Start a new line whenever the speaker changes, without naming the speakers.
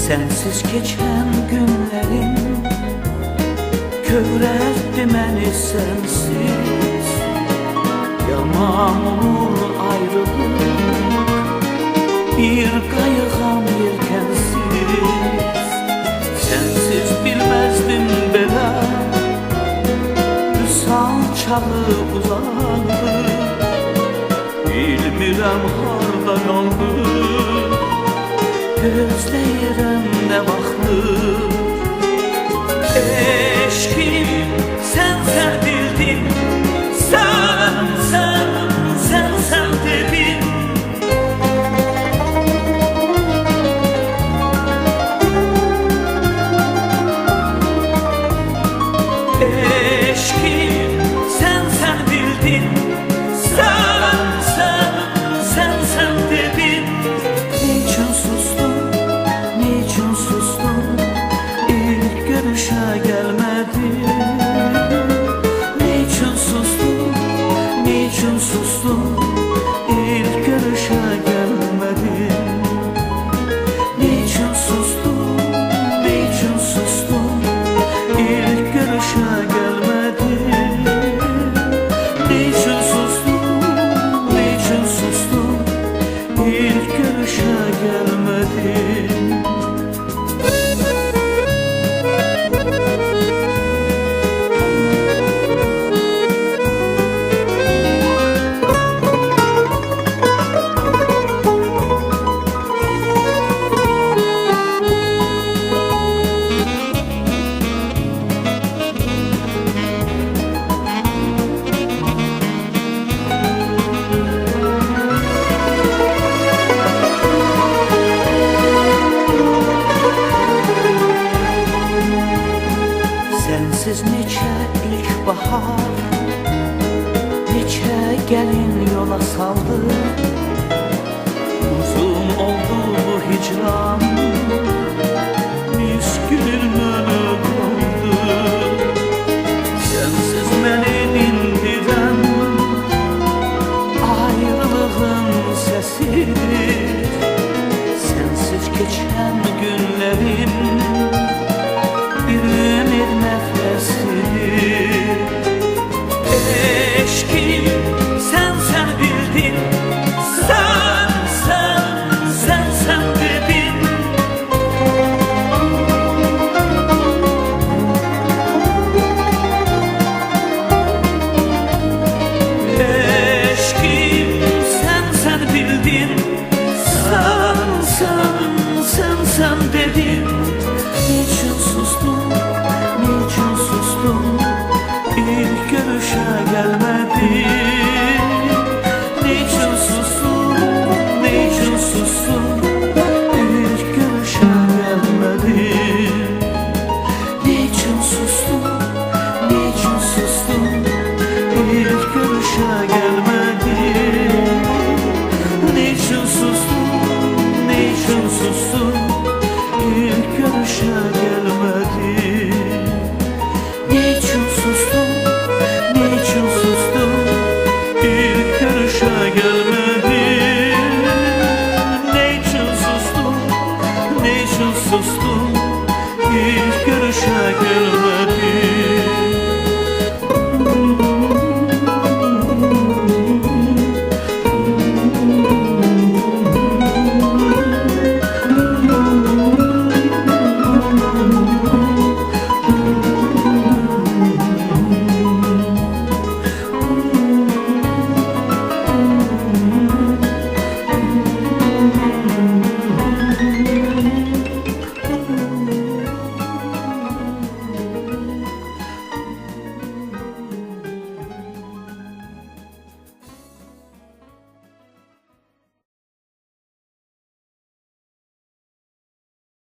Sensiz geçen günlerim köreltti məni sensiz. Yaman olur ayrılık, bir qayıqam yelkensiz. Sensiz bilmezdim belə, vüsal çağı uzandı. Bilmirəm harda qaldı, gözləyirəm nə vaxtdır. Eşkim sən bildin, sən dedin. Eşkim sən bildin, sən dedin. Niçin sustun, niçin sustun, ilk görüşe gelmedin. Niçin sustun, niçin sustun, ilk görüşe gelmedin. Niçin sustun, niçin sustun, ilk görüşe gelmedin. Niçin sustun, niçin sustun, ilk görüşe gelmedin. Sensiz neçə ilk bahar, neçə gəlin yola saldı. Uzun oldu bu hicran, miskinin mənə qaldı. Sensiz məni indirən ayrılığın səsidir. Sensiz keçən günlərim bir ümid nəfəsidir. Eşkim sən bildin, sən dedin. Eşkim sən bildin, sən dedin. Niçin sustun, niçin sustun, ilk görüşe gelmedin. Niçin sustun, niçin sustun, ilk görüşe gelmedin. Niçin sustun, niçin sustun, ilk görüşe gelmedin. Niçin sustun, niçin sustun,